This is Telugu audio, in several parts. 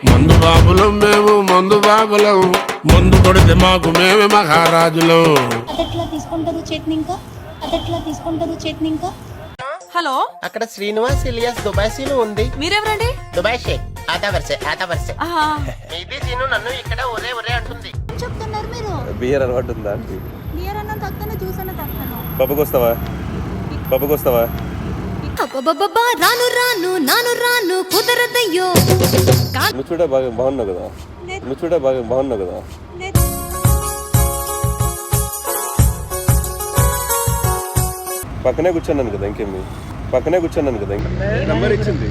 మందు బాబులం మేము మందు బాబులం, మందు కొడితే మాకు మేమే మహారాజులం. అదెట్లా తీసుకుంటారు చట్నీ ఇంకా హలో, అక్కడ శ్రీనివాస్ ఇలియాస్ దుబాయ్ సీను ఉంది. మీరెవరండి? దుబాయ్ షేక్ ఆతా వరుసే ఆహా, ఇది సీను నన్ను ఇక్కడ ఒరే అంటుంది. చెప్తున్నారు మీరు? బియర్ అలవాటు ఉందా? బియర్ అన్నం తక్కువ, జ్యూస్ అన్న తక్కువ. పబ్బకొస్తావా? అబ్బబ్బబ్బా, నాను రాను కుదరదయ్యో. నువ్వు చూడ బాగున్నావు కదా. పక్కనే కూర్చున్నాను కదా, ఇంకేమి నెంబర్ ఇచ్చింది.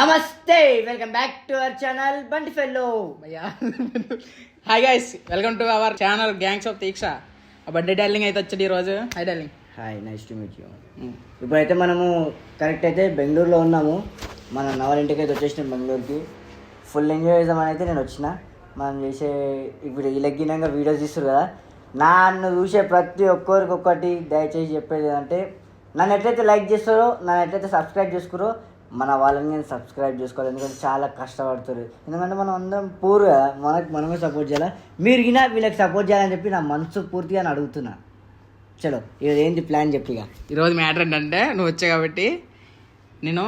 నమస్తే, welcome back to our channel Bandi fellow. Hi guys, welcome to our channel gangs of Deeksha. Birthday darling అయితే వచ్చాడు ఈరోజు. Hi darling. Hi, nice to meet you. ఇప్పుడైతే మనము కరెక్ట్ అయితే బెంగళూరులో ఉన్నాము. మన నవలింటికి అయితే వచ్చేసినాం బెంగళూరుకి. ఫుల్ ఎంజాయ్ చేద్దామని అయితే నేను వచ్చిన. మనం చేసే ఇప్పుడు ఇలగ్గినంగా వీడియోస్ తీస్తారు కదా, నన్ను చూసే ప్రతి ఒక్కరికి ఒక్కటి దయచేసి చెప్పేది ఏంటంటే, నన్ను ఎట్లయితే లైక్ చేస్తారో, నన్ను ఎట్లయితే సబ్స్క్రైబ్ చేసుకురో, మన వాళ్ళని నేను సబ్స్క్రైబ్ చేసుకోవాలి. ఎందుకంటే చాలా కష్టపడుతారు. ఎందుకంటే మనం అందరం పూర్ కదా, మనమే సపోర్ట్ చేయాలి. మీరు గినా వీళ్ళకి సపోర్ట్ చేయాలని చెప్పి నా మనసు పూర్తిగా నేను అడుగుతున్నా. చలో, ఈరోజు ఏంటి ప్లాన్ చెప్పిగా. ఈరోజు మ్యాటర్ ఏంటంటే, నువ్వు వచ్చావు కాబట్టి నేను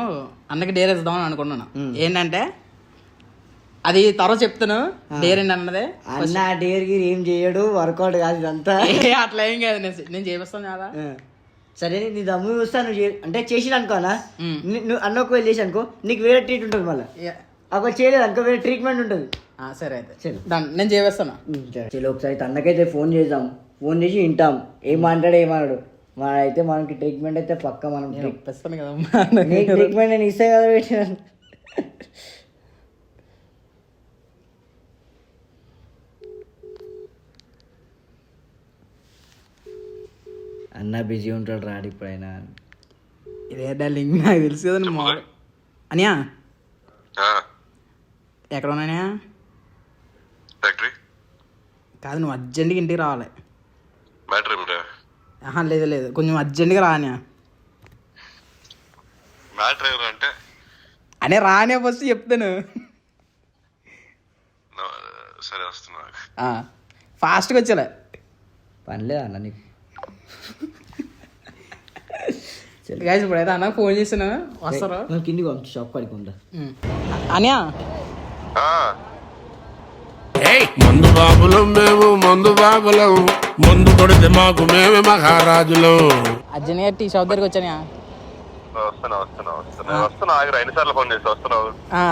అన్నకి డేర్ వేద్దామని అనుకున్నాను. ఏంటంటే అది తర్వాత చెప్తాను. డేర్ ఏంటి అన్నదే. అన్న డేర్ గిరి ఏం చేయడు, వర్కౌట్ కాదు ఇదంతా. అట్లా ఏం కాదు, నేను చేపిస్తాను కదా. సరే, నీ దమ్ము చూస్తా. నువ్వు అంటే చేసిన అనుకోనా, నువ్వు అన్న ఒకవేళ చేసి అనుకో, నీకు వేరే ట్రీట్ ఉంటుంది. మళ్ళీ ఒకవేళ చేయలేదు అనుకో, వేరే ట్రీట్మెంట్ ఉంటుంది. సరే అయితే నేను చేపిస్తాను. చలో, ఒకసారి అన్నకైతే ఫోన్ చేద్దాం. ఫోన్ చేసి వింటాం ఏమన్నాడు. మనైతే మనకి ట్రీట్మెంట్ అయితే పక్క. మనం ఇస్తాను కదా, ట్రీట్మెంట్ నేను ఇస్తే కదా పెట్టిన. అన్న బిజీ ఉంటాడు, రాడు ఇప్పుడైనా. ఇదే డార్లింగ్, నాకు తెలుసు కదా. అనియా ఎక్కడ ఉన్నాయా? కాదు, నువ్వు అర్జెంట్గా ఇంటికి రావాలి. లేదు, కొంచెం అర్జెంట్గా రానియా. అనే రానే ఫస్ట్ చెప్తాను. ఫాస్ట్గా వచ్చేలే. పనిలేదు అన్న నీకు. గైస్, ఇప్పుడైతే అన్న ఫోన్ చేసాను, వస్తారా? కిందికి పంపి షాప్ కాడికి ఉందా అనియా? మందు బాబులం మేము మందు బాబులం, మందు కొడితే మాకు మేమే మహారాజులం. అర్జున్ గారు టీ షాప్ దగ్గరికి వచ్చాను.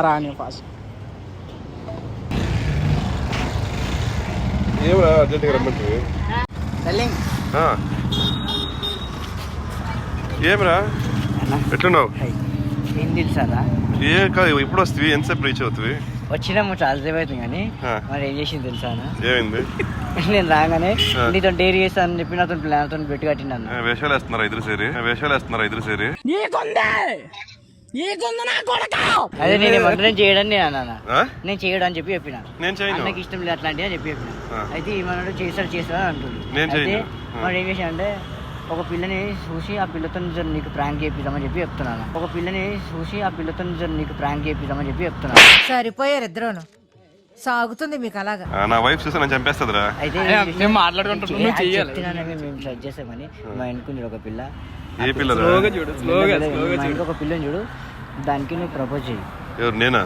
రాని ఫాస్ట్. ఏమరా అర్జెంట్గా రమ్మంటే? డార్లింగ్, ఏమరా ఎట్లున్నావు? ఏం తెలుసారా? ఏ కాదు, ఇప్పుడు వస్తుంది. ఎంతసేపు రీచ్ అవుతుంది? వచ్చినాము చాలాసేపు అవుతుంది కానీ మరి ఏం చేసింది తెలుసా? ఏమైంది? నేను రాగానే నీతో డేరీ చేస్తానని చెప్పి నాతో ప్లాన్తో పెట్టి కట్టినాను. వేషాలు వేస్తున్నారా ఇద్దరు సేరి? అదే నేను ఏమంటే చేయడని నేను అన్నా. నేను చేయడం అని చెప్పి చెప్పిన. నాకు ఇష్టం లేదు అట్లాంటివి అని చెప్పి చెప్పిన. అయితే ఏమన్నాడు, చేస్తాడు అంటుంది. అయితే మరి ఏం చేశానంటే, ఒక పిల్లని చూసి ఆ పిల్లతో నీకు ప్రాంక్ చేపిద్దామని చెప్పి చెప్తున్నాను. సరిపోయారు ఇద్దరును. సాగుతుంది మీకు అలాగా. నా వైఫ్ చూసి నన్ను చంపేస్తుందిరా. అయితే చెప్తున్నాను, మేము సెట్ చేసామని. మా ఇంటికి ఒక పిల్ల, ఏ పిల్ల? మా ఇంటికి ఒక పిల్లని చూడు, దానికి నువ్వు ప్రపోజ్ చెయ్యి. ఎవరు నేనా?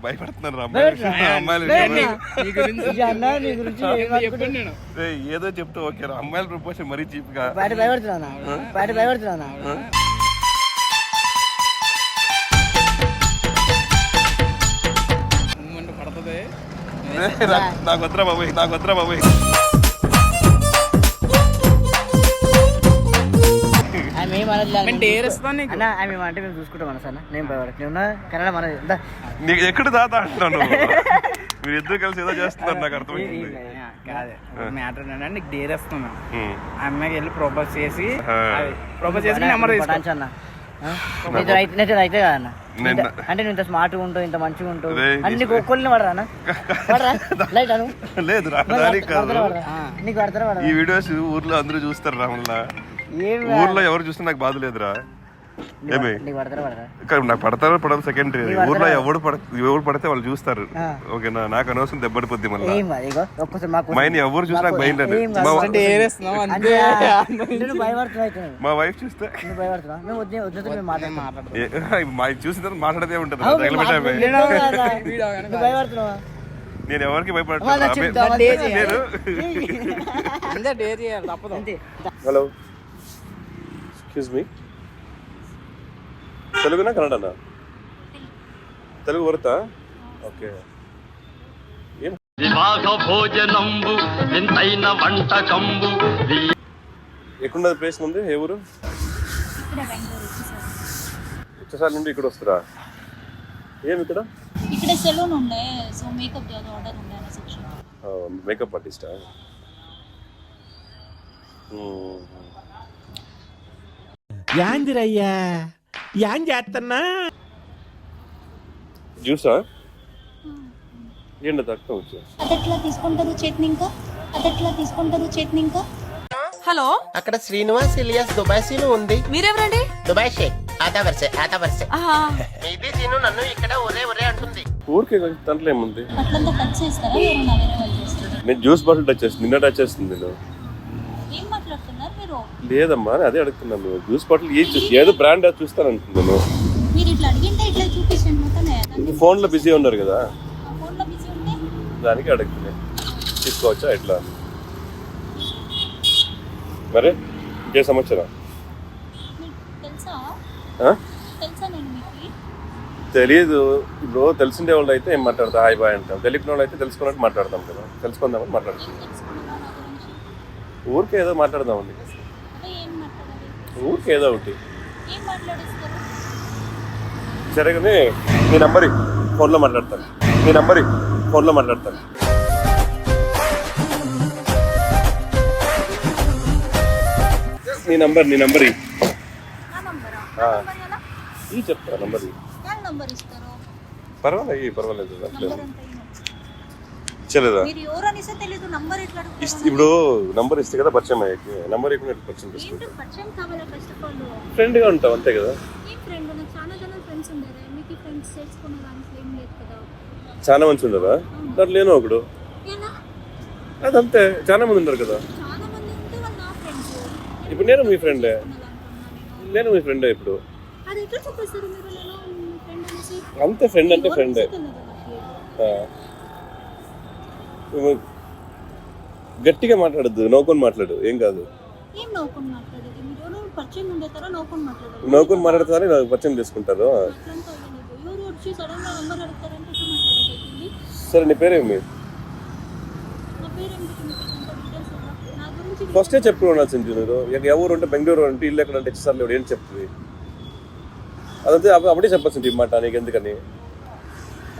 భయపడుతున్నారు ఏదో చెప్తా. ఓకే, అమ్మాయిల ప్రపోజల్ మరీ చీప్ గా. భయపడుతున్నా. నాకు వద్దురా బాబాయ్. అంటే మేము చూసుకుంటాం అన్న. సార్ నేను భయపడుతున్నా కన్నడ మన ఎక్కడ దాతా అంటున్నాను. మీరు ఇద్దరు కలిసి ఏదో చేస్తున్నారు నాకు అర్థమైంది. కాదు మ్యాటర్ ఏంటంటే నీకు డేర్ ఇస్తున్నా ఉమ్. ఆ అమ్మాయికి వెళ్ళి ప్రపోజ్ చేసి ఆ. ప్రపోజ్ చేసి నెంబర్ తీసుకో అన్న అయితే అయితే కదా అన్న నిన్న- అంటే నువ్వు ఇంత స్మార్ట్గా ఉంటావు ఇంత మంచిగా ఉంటావు రే, అని నీకు ఒక్కళ్ళని పడరా అన్న పడరా లైట్ అను లేదు రా, దానికి కాదు. నీకు పడతారా పడరా ఈ వీడియోస్ ఊర్లో అందరూ చూస్తారు రాముల్లా. ఏం ఊర్లో ఎవరు చూస్తే నాకు బాధ లేదురా. ఏమి నీకు పడతారా పడరా ఇక్కడ నాకు పడతారో పడదు సెకండరీ. ఊర్లో ఎవరు పడితే వాళ్ళు చూస్తారు. ఓకేనా, నాకు అనవసరం దెబ్బడిపోద్ది మళ్ళీ. ఏం కాదు ఇగో ఒక్కసారి మాకు మైని ఎవరు చూసినా నాకు భయం లేదు. ఏం కాదు. డేర్ ఇస్తున్నావు అంటే నువ్వు భయపడుతున్నావు అయితే మా వైఫ్ చూస్తే నువ్వు భయపడుతున్నావు మేము వద్దు మేము మాట్లాడుతున్నాం మా చూసిన తర్వాత మాట్లాడదే ఉంటుంది. అవును, తగలబెట్టే ఆమె. నువ్వు భయపడుతున్నావా నేను ఎవరికి మళ్ళా భయపడతాను. చెప్తావా? నేను అంతే డేర్ చేయాలి తప్పదు. అంతే హలో, ఎక్స్క్యూజ్ మీ, తెలుగునా కన్నడనా? తెలుగు వరుతా? ఓకే. వివాహ భోజనంబు వింతైన వంటకంబు ఎక్కడున్నది ప్లేస్ ముందు? ఏ ఊరు? ఉచ్చసారి నుండి ఇక్కడ వస్తారా? ఏమి ఇక్కడ? ఇక్కడ సెలూన్ ఉండే సో మేకప్ జాబ్ ఆర్డర్ ఉండే సెక్షన్ మేకప్ ఆర్టిస్టా? యాందిరయ్యా యాం చేస్తున్నా జ్యూసా? ఏంటి తక్కువ వచ్చా? అదెట్లా తీసుకుంటారు చట్నీ ఇంకా హలో అక్కడ శ్రీనివాస్ ఇలియాస్ దుబాయ్సీలు ఉంది. మీరెవరండి? దుబాయ్ షేక్ ఆతా వరుసే. ఇది సీను నన్ను ఇక్కడ ఒరే అంటుంది. ఊరికే దాంట్లో ఏముంది? అట్లంతా టచ్ చేస్తారా ఎవరన్నా వేరే వాళ్ళు చేస్తారా? నేను జ్యూస్ బాటిల్ టచ్ చేస్తుంది, నిన్న టచ్ చేస్తుంది. నేను ఏం మాట్లాడుతున్నారు మీరు? లేదమ్మా, అదే అడుగుతున్నాను. జ్యూస్ బాటిల్ ఏదో బ్రాండ్ అది చూస్తాను అంటున్నాను. మీరు ఇట్లా అడిగింటే ఇట్లా చూపించండి మొత్తం ఫోన్ లో బిజీ ఉన్నారు కదా, ఫోన్ లో బిజీ ఉంటే దానికి అడుగుతున్నాను. తీసుకోవచ్చా ఎట్లా మరి? ఇంకే సమాచారం మీకు తెలుసా ఆ? నేను మీకు తెలీదు. ఇప్పుడు తెలిసిండే వాళ్ళు అయితే ఏం మాట్లాడతాం, హాయ్ బాయ్ అంటాం. తెలియని వాళ్ళు అయితే తెలుసుకున్నట్టు మాట్లాడతాం కదా, తెలుసుకుందామని మాట్లాడుతున్నాం. తెలుసుకున్నారా నా గురించి? ఊరికే ఏదో మాట్లాడదామండి, అంటే ఏం మాట్లాడాలి? ఊరికే ఏదో ఒకటి. ఏం మాట్లాడేస్తారు? సరే కానీ నీ నంబర్ ఫోన్లో మాట్లాడతాను. నీ నంబర్ ఫోన్లో మాట్లాడతాను. నీ నంబర్ నా నంబరా? ఆ. నంబర్ ఎలా? ఈ చెప్తా నంబర్. నా నంబర్ ఇస్తారు. పర్వాలేదు అట్లేదు. నంబర్ అంతా ఇచ్చలేదా? మీరు ఎవరు అనేసే తెలీదు నంబర్ ఎట్లా అడుగుతారు? ఇప్పుడు నంబర్ ఇస్తే కదా పరిచయం అయ్యాకి. నంబర్ ఇవ్వకుండా పరిచయం ఏంటి చేసుకుంటా. పరిచయం కావాలా ఫస్ట్ ఆఫ్ ఆల్? ఫ్రెండ్గా ఉంటాం అంతే కదా. ఏం ఫ్రెండ్? నాకు చాలా జనం ఫ్రెండ్స్ ఉండేది. మీకు ఫ్రెండ్స్ చేసుకునే దాంట్లో ఏం లేదు కదా. చాలా మంచి ఉండరా? దాంట్లో లేనో ఒకడు. ఎలా? అదంతే, చాలా మంది ఉన్నారు కదా. చాలా మంది ఉంటే వాళ్ళు నా ఫ్రెండ్స్. ఇప్పుడు నేను మీ ఫ్రెండే. నేను మీ ఫ్రెండే ఇప్పుడు. అది ఎట్లా చెప్పేస్తారు మీరు నేను ఫ్రెండ్ అనేసి? అంతే, ఫ్రెండ్ అంటే ఫ్రెండే. తెలియదు నాకు. గట్టిగా మాట్లాడద్దు, నవ్వుకొని మాట్లాడు, ఏం కాదు. ఏం నవ్వుకొని మాట్లాడేది? మీరు ఎవరు పరిచయం ఉండేతారా నవ్వుకొని మాట్లాడారు? నవ్వుకొని మాట్లాడుతారని నాకు పరిచయం చేసుకుంటారు. అట్లంతా అవ్వలేదు. ఎవరు వచ్చి సడన్ గా నంబర్ అడుగుతారంటే ఎట్లా మాట్లాడేది? సరే నీ పేరేమి? నా పేరు ఎందుకు మీకు ఇంత డీటెయిల్స్ ఇవ్వరా? నా గురించి ఫస్టే చెప్పి ఉండాల్సింది మీరు. ఎవరు అంటే బెంగళూరు అంటే ఇల్లు ఎక్కడ అంటే ఇచ్చేసార్లు ఏం చెప్తుంది? అదంతే అప్పుడే చెప్పాల్సింది ఈ మాట. నీకు ఎందుకని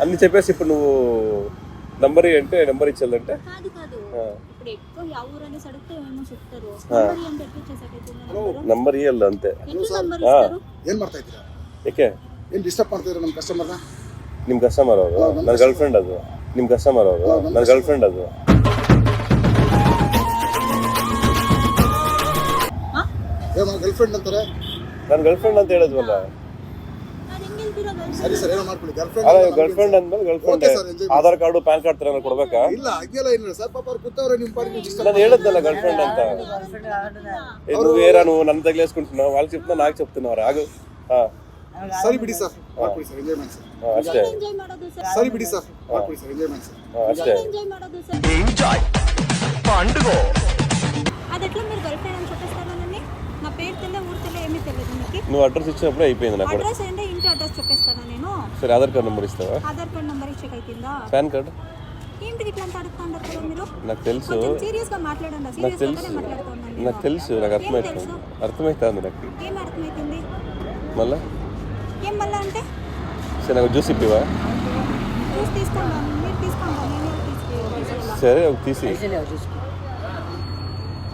అన్ని చెప్పేసి ఇప్పుడు నువ్వు నంబర్ అంటే నంబర్ ఇచ్చేయాలంటే కాదు ఇప్పుడు ఎక్కువ ఎవరు అనేసి అడిగితే ఏమో చెప్తారు. నంబర్ అంటే ఎట్లా చేసాకైతే నంబర్ ఇవ్వాలి అంతే. ఎట్లా నంబర్ ఇస్తారు? ಏನ್ ಮಾಡ್ತಾ ಇದ್ದೀರಾ? ಏಕೆ ಏನ್ ಡಿಸ್ಟರ್ಬ್ ಮಾಡ್ತಿದ್ದೀರಾ ನಮ್ಮ ಕಸ್ಟಮರ್ನ? ನಿಮ್ಮ ಕಸ್ಟಮರ್ ಅವರು? ನನ್ನ ಗರ್ಲ್ ಫ್ರೆಂಡ್ ಅದು. ನಿಮ್ಮ ಕಸ್ಟಮರ್ ಅವರು? ನನ್ನ ಗರ್ಲ್ ಫ್ರೆಂಡ್ ಅದು. ಏ ಗರ್ಲ್ ಫ್ರೆಂಡ್ ಅಂತಾರೆ. ನನ್ನ ಗರ್ಲ್ ಫ್ರೆಂಡ್ ಅಂತ ಹೇಳಿದ್ವಲ್ಲ. ಅದು ಹೆಂಗ್ ಹೇಳ್ತೀರಾ ಗರ್ಲ್ಸ್? ಸರಿ ಸರ್, ಏನೋ ಮಾಡ್ಕೊಳ್ಳಿ. ಗರ್ಲ್ ಅಲ್ಲ, ಫ್ರೆಂಡ್ ಗರ್ಲ್ ಫ್ರೆಂಡ್ ಅಂದ್ಮೇಲೆ girl friend. Okay sir, enjoy ಮಾಡಿ. ಆಧಾರ್ ಕಾರ್ಡು ಪ್ಯಾನ್ ಕಾರ್ಡ್ ತರ ಕೊಡ್ಬೇಕಾ? ಇಲ್ಲ ಹಂಗೆಲ್ಲ ಏನಿಲ್ಲ ಸರ್, ಪಾಪ ಅವ್ರು ಕೂತವ್ರೆ ನಿಮ್ಮ ಪಾಡಿಗೆ ಡಿಸ್ಟರ್ಬ್. ನಾನು ಹೇಳಿದ್ದಲ್ಲ ಗರ್ಲ್ ಫ್ರೆಂಡ್ ಅಂತ. నువ్వు వేరా, నువ్వు నన్ను తగిలేసుకుంటున్నావు. వాళ్ళు చెప్తున్నా, నాకు చెప్తున్నారు. ఆగు. ಸರಿ ಬಿಡಿ ಸರ್, ಮಾಡ್ಕೊಳ್ಳಿ ಸರ್, ಎಂಜಾಯ್ ಮಾಡಿ ಸರ್. ಅಷ್ಟೇ ఎంజాయ్ ಮಾಡೋದು ಸರ್? ಸರಿ ಬಿಡಿ ಸರ್, ಮಾಡ್ಕೊಳ್ಳಿ ಸರ್, ಎಂಜಾಯ್ ಮಾಡಿ ಸರ್. ಅಷ್ಟೇ. ఎంజాయ్ ಮಾಡೋದು ಸರ್? అది ఎట్లా మీరు గర్ల్ ఫ్రెండ్ అని చెప్పేస్తారా నన్ను? నా పేరు తెలియ, ఊరు తెలియ, ఏమీ తెలియదు మీకు. నువ్వు అడ్రస్ ఇచ్చినప్పుడే అయిపోయింది నాకు. అడ్రస్ అంటే ఇంటి అడ్రస్ చెప్పేస్తానా నేను? సరే, ఆధార్ కార్డ్ నెంబర్ ఇస్తావా? ఆధార్ కార్డ్ నెంబర్ ఇచ్చేకి అవుతుందా? Pan card? ఏంటిది ఇట్లా అంతా అడుగుతాండారు కదా మీరు? నాకు తెలుసు, కొంచెం సీరియస్ గా మాట్లాడండి. నాకు సీరియస్ తెలుసు, గానే మాట్లాడుతున్నాను. నాకు తెలుసు, నాకు అర్థమవుతుంది. అర్థమవుతుంది నాకు. ఏం అర్థమవుతుంది? మళ్ళా ఏం మళ్ళా అంటే? సరే, నాకు జ్యూస్ ఇప్పివా? జ్యూస్ తీసుకుంటాను, మీరు తీసుకుంటాను. సరే తీసి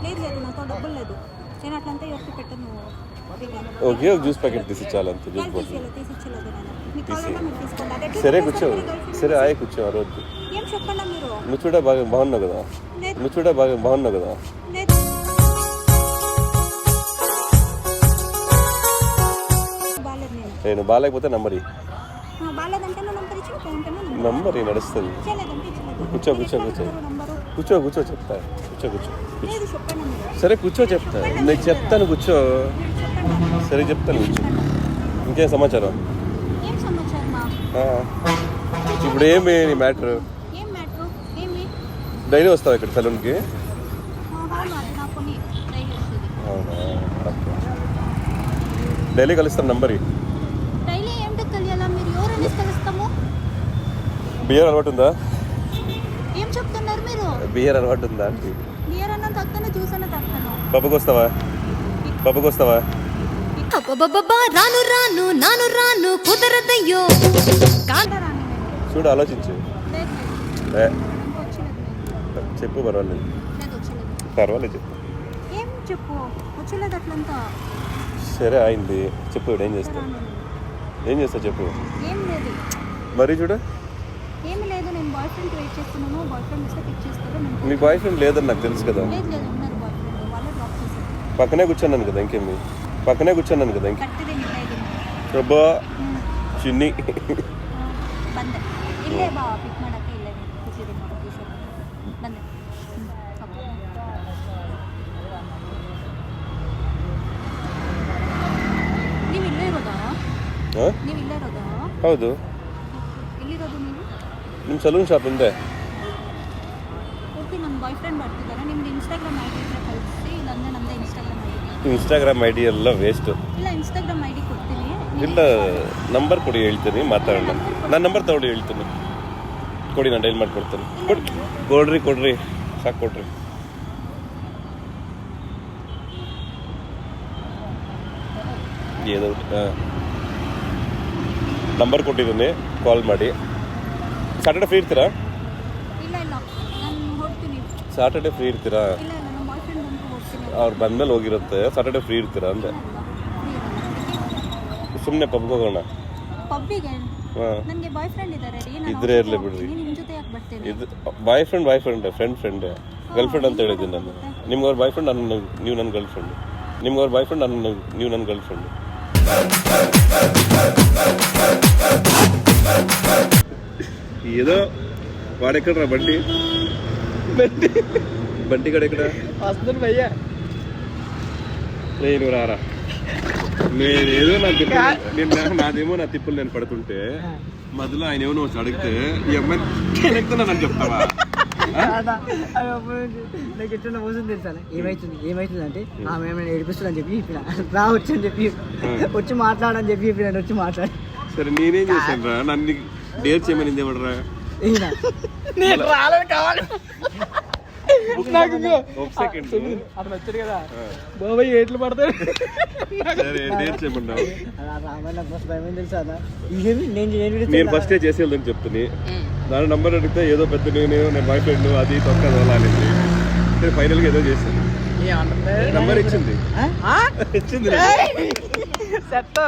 లేదు లేదు నాతో డబ్బులు లేదు, నేను అట్లంతా ఎవరికి పెట్టను. ఓకే ఒక జ్యూస్ ప్యాకెట్ తీసి చాలు అంతే, జ్యూస్ బాటిల్ తీసిచ్చలేదు నేను, మీకు కావాలంటే మీరు తీసుకోండి. అది ఎట్లా సరే చెప్పేస్తారు కూర్చో, మీరు girlfriend? సరే ఆయే కూర్చో ఆ రోజు. ఏం చెప్పండి మీరు? నువ్వు చూడ బాగున్నావు కదా, లేదు. నువ్వు చూడ బాగున్నావు కదా. లేదు బాలేదు నేను బాగాలేకపోతే నంబర్ బాలేదంటే నా నంబర్ ఇచ్చి పోయింటేనే నంబర్ నడుస్తుంది. ఇచ్చలేదంటే ఇచ్చలేదు. కూర్చో కూర్చో కూర్చో నంబరు కూర్చో చెప్తా, కూర్చో లేదు చెప్పండి మీరు. సరే కూర్చో చెప్తా, నేను చెప్తాను కూర్చో. సరే చెప్తాను కూర్చో. ఇంకేం సమాచారం? ఏం సమాచారమా? ఇప్పుడు ఏమి నీ మ్యాటర్? ఏం మ్యాటర్? ఏమి? డైలీ వస్తావు ఇక్కడ సెలూన్కి? అవును, అది నాకు కొని డైలీ వస్తుంది. అవునా, డైలీ కలుస్తాను నంబర్. డైలీ ఏంటి కలియాలా? మీరు ఎవరైనా కలుస్తాము? బియర్ అలవాటు ఉందా? ఏం చెప్తున్నారు మీరు? బియర్ అలవాటు ఉందా అంటే బియర్ అన్న తాగుతాను, జ్యూస్ అన్న తాగుతాను. పబ్బుకి వస్తావా? రాను రాను నాను రాను కుదరదయ్యో. కాంటారాని నేను. చూడు ఆలోచించు. లేదు ఏ, వచ్చలేదు నేను. చెప్పు పర్వాలేదు, లేదు వచ్చలేదు. పర్వాలేదు చెప్పు. ఏం చెప్పు? వచ్చలేదు అట్లంతా. సరే అయింది, చెప్పు. ఇప్పుడు ఏం చేస్తావు? రాను నేను. ఏం చేస్తావు చెప్పు. ఏం లేదు, మరి చూడు, ఏమి లేదు. నేను బాయ్ ఫ్రెండ్ వెయిట్ చేస్తున్నాను. బాయ్ ఫ్రెండ్ వస్తే పిక్ చేస్తాను. నేను నీ బాయ్ ఫ్రెండ్ లేదని నాకు తెలుసు కదా. లేదు లేదు ఉన్నారు బాయ్ ఫ్రెండ్, వాళ్ళే డ్రాప్ చేశారు. పక్కనే కూర్చున్నాను కదా, ఇంకేమి పక్కనే కూర్చున్నాను కదా. కట్టిదే మిఠాయి అబ్బా చిన్ని ಬಂದೆ ಇಲ್ಲೇ ಬಾ ಪಿಕ್ ಮಾಡಕ್ಕೆ ಇಲ್ಲೇ ಕೂತಿದ್ದೀನಿ ನೋಡಿ ಟೀ ಶರ್ಟ್ ಬಂದೆ ನೀವು ಇಲ್ಲೇ ಇರೋದಾ? ನೀವು ಇಲ್ಲೇ ಇರೋದಾ? ಹೌದು. ಎಲ್ಲಿರೋದು ನೀವು? ನಿಮ್ಮ ಸಲೂನ್ ಶಾಪ್ ಮುಂದೆ. ಓಕೆ, ನನ್ನ ಬಾಯ್ ಫ್ರೆಂಡ್ ಬರ್ತಿದ್ದಾರೆ. ನಿಮ್ದು ಇನ್ಸ್ಟಾಗ್ರಾಮ್ ಐ ಡಿ ಇದ್ರೆ ಕಳಿಸಿ, ಇಲ್ಲಾಂದರೆ ನಮ್ಮದೇ Instagram I D. Instagram I D ಎಲ್ಲ ವೇಸ್ಟು. ಇಲ್ಲ, ಇನ್ಸ್ಟಾಗ್ರಾಮ್ ಐ ಡಿ ಕೊಡ್ತೀನಿ. ಇಲ್ಲ, ನಂಬರ್ ಕೊಡಿ ಹೇಳ್ತೀನಿ, ಮಾತಾಡೋಣ. ನನ್ನ ನಂಬರ್ ತಗೊಳ್ಳಿ ಹೇಳ್ತೀನಿ, ಕೊಡಿ, ನಾನು ಡೈಲ್ ಮಾಡಿಕೊಡ್ತೀನಿ. ಕೊಡ್ರಿ ಸಾಕು ಕೊಡ್ರಿ. ಏನೋ ನಂಬರ್ ಕೊಟ್ಟಿದ್ದೀನಿ, ಕಾಲ್ ಮಾಡಿ. ಸಾಟರ್ಡೆ ಫ್ರೀ ಇರ್ತೀರಾ? ಇಲ್ಲ ಇಲ್ಲ, ನಾನು ಹೊರಡ್ತೀನಿ. ಸಾಟರ್ಡೆ ಫ್ರೀ ಇರ್ತೀರಾ? ಇಲ್ಲ ಇಲ್ಲ, ನಮ್ಮ ಬಾಯ್ ಫ್ರೆಂಡ್ ಬಂದು ಹೋಗ್ತೀನಿ. ಅವ್ರು ಬಂದ್ಮೇಲೆ ಹೋಗಿರುತ್ತೆ. ಸಾಟರ್ಡೆ ಫ್ರೀ ಇರ್ತೀರಾ ಅಂದೆ. ಸುಮ್ಮನೆ ಪಬ್ಗೆ ಹೋಗೋಣ. ಪಬ್ಬಿಗೆ? ಹಾಂ, ನನಗೆ ಬಾಯ್ ಫ್ರೆಂಡ್ ಇದ್ದಾರೆ ರೀ. ಇದ್ರೆ ಇರಲಿ ಬಿಡ್ರಿ. ನಿಮ್ಮ ಜೊತೆ ಯಾಕೆ ಬರ್ತೀನಿ? ಇದು boy friend friend girl friend ಅಂತ ಹೇಳಿದ್ದೀನಿ ನಾನು. ನಿಮ್ಗೆ ಅವ್ರ ಬಾಯ್ ಫ್ರೆಂಡ್, ನೀವು ನನ್ನ ಗರ್ಲ್ ಫ್ರೆಂಡ್. ನಿಮ್ಗೆ ಅವ್ರ ಬಾಯ್ ಫ್ರೆಂಡ್, ನೀವು ನನ್ನ ಗರ್ಲ್ ಫ್ರೆಂಡ್. ఏదో వాడెక్కడరా బండి గడ ఎక్కడ వస్తుంది భయ్యా. నేను రారా, నేనేదో నాదేమో నా తిప్పులు నేను పడుతుంటే మధ్యలో ఆయన ఏమో వచ్చి అడిగితే ఈ అమ్మాయి అడుగుతున్నా నన్ను చెప్తావా? నాకు ఎట్లా మోసం తెలుసా? ఏమైతుంది అంటే ఆమె ఏమైనా ఏడిపిస్తుందని చెప్పి రావచ్చు అని చెప్పి వచ్చి మాట్లాడని చెప్పి వచ్చి మాట్లాడి. సరే నేనేం చేశాను రా? నన్ను డేర్ చేయమని ఎవడరా? నేను రాలేదు కావాలి. నాకు ఒక సెకండ్, అతను వచ్చాడు కదా బాబాయ్, ఏట్లు పడతాడు. సరే డేర్ చేయమన్నావు. భయం తెలుసా? నేను ఫస్టే చేసేదని చెప్తుంది. దాని నంబర్ అడిగితే ఏదో పెద్ద నేను బాయ్ ఫ్రెండ్ అది తొక్క తోలాలి. ఫైనల్గా ఏదో చేశాను, నంబర్ ఇచ్చింది. సెట్